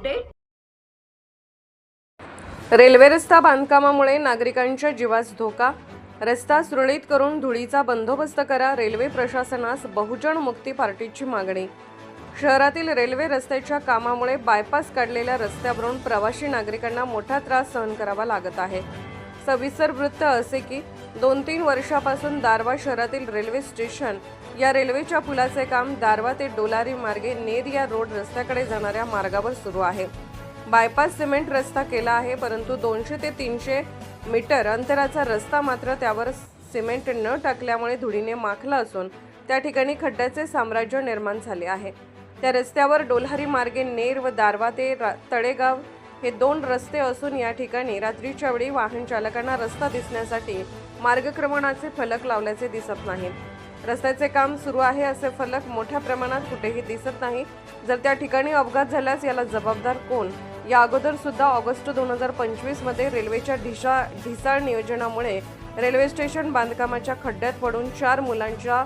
Update. Railway रस्ता बांधकामामुळे नागरिकांच्या जीवास धोका। रस्ता सुरळीत करून धुळीचा बंदोबस्त करा। रेल्वे प्रशासनास बहुजन मुक्ती पार्टीची मागणी। शहरातील रेल्वे रस्त्याच्या कामामुळे बायपास काढलेल्या रस्त्यावरून प्रवासी नागरिकांना मोठा त्रास सहन करावा लागत आहे। सविस्तर वृत्त असे की 2-3 वर्षापासून दारवा शहरातील रेल्वे स्टेशन या रेल्वेच्या पुलाचे काम दारवा ते डोलारी मार्गे नेर या रोड रस्त्याकडे जाणाऱ्या मार्गावर सुरू आहे। बायपास सिमेंट रस्ता केला आहे, परंतु 200 ते 300 मीटर अंतराचा रस्ता मात्र त्यावर सिमेंट न टाकल्यामुळे धुळीने माखला असून त्या ठिकाणी खड्ड्याचे साम्राज्य निर्माण झाले आहे। त्या रस्त्यावर डोलारी मार्गे नेर व दारवा ते तळेगाव हे 2 रस्ते असून या ठिकाणी रात्रीच्या वेळी वाहन चालकांना रस्ता दिसण्यासाठी मार्गक्रमणाचे फलक लावल्याचे दिसत नाही। रस्त्याचे काम सुरू आहे असे फलक मोठ्या प्रमाणात कुठेही दिसत नाही। जर त्या ठिकाणी अपघात झाल्यास याला जबाबदार कोण? या अगोदर सुद्धा ऑगस्ट 2025 मध्ये रेल्वेच्या ढिसाळ नियोजनामुळे रेल्वे स्टेशन बांधकामाच्या खड्ड्यात पडून 4 मुलांचा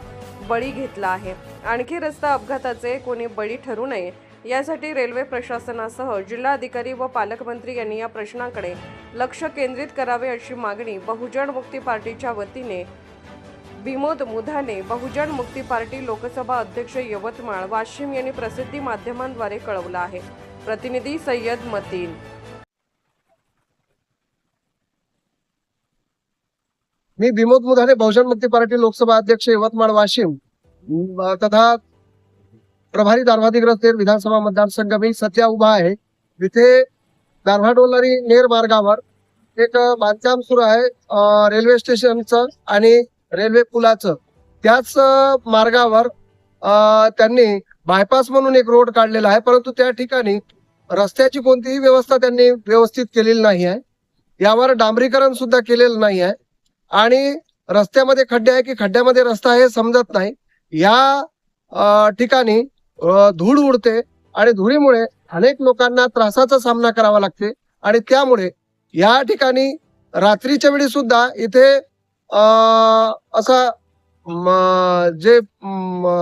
बळी घेतला आहे। आणखी रस्ता अपघाताचे कोणी बळी ठरू नये यासाठी रेल्वे प्रशासनासह जिल्हाधिकारी व पालकमंत्री यांनी या प्रश्नाकडे लक्ष केंद्रित करावे अशी मागणी बहुजन मुक्ती पार्टीच्या वतीने विमोद मुधाने, बहुजन मुक्ती पार्टी लोकसभा अध्यक्ष यवतमाळ वाशिम यांनी प्रसिद्धी माध्यमांद्वारे कळवला आहे। प्रतिनिधी सय्यद मतीन। मी विमोद मुधाने, बहुजन मुक्ती पार्टी लोकसभा अध्यक्ष यवतमाळ वाशिम तथा प्रभारी दारव्हाधिग्रस्त विधानसभा मतदारसंघ मी सध्या उभा आहे। इथे दारव्हा डोलारी नेर मार्गावर एक बांधकाम सुरू आहे रेल्वे स्टेशनचं आणि रेल्वे पुलाचं। त्याच मार्गावर त्यांनी बायपास म्हणून एक रोड काढलेला आहे, परंतु त्या ठिकाणी रस्त्याची कोणतीही व्यवस्था त्यांनी व्यवस्थित केलेली नाही आहे। यावर डांबरीकरण सुद्धा केलेलं नाही आहे आणि रस्त्यामध्ये खड्डे आहे की खड्ड्यामध्ये रस्ता हे समजत नाही। या ठिकाणी धूळ उडते आणि धुळीमुळे अनेक लोकांना त्रासाचा सामना करावा लागते आणि त्यामुळे या ठिकाणी रात्रीच्या वेळी सुद्धा इथे असा जे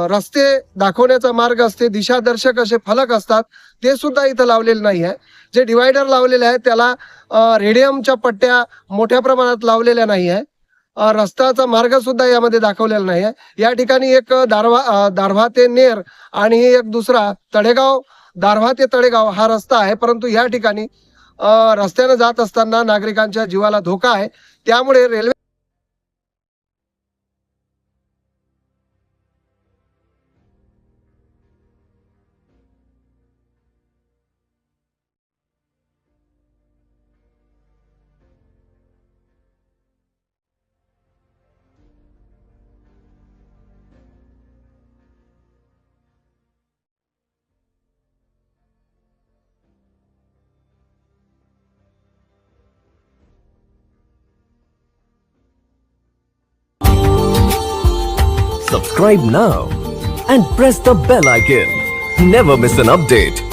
रस्ते दाखवण्याचा मार्ग असते, दिशादर्शक असे फलक असतात, ते सुद्धा इथं लावलेले नाही आहे। जे डिवायडर लावलेले आहे त्याला रेडियमच्या पट्ट्या मोठ्या प्रमाणात लावलेल्या नाही आहे। रस्त्याचा मार्ग सुद्धा यामध्ये दाखवलेला नाही आहे। या ठिकाणी एक दारव्हा ते नेर आणि एक दुसरा तळेगाव, दारव्हा ते तळेगाव हा रस्ता आहे, परंतु या ठिकाणी रस्त्याने जात असताना नागरिकांच्या जीवाला धोका आहे। त्यामुळे railway Subscribe now and press the bell icon. Never miss an update.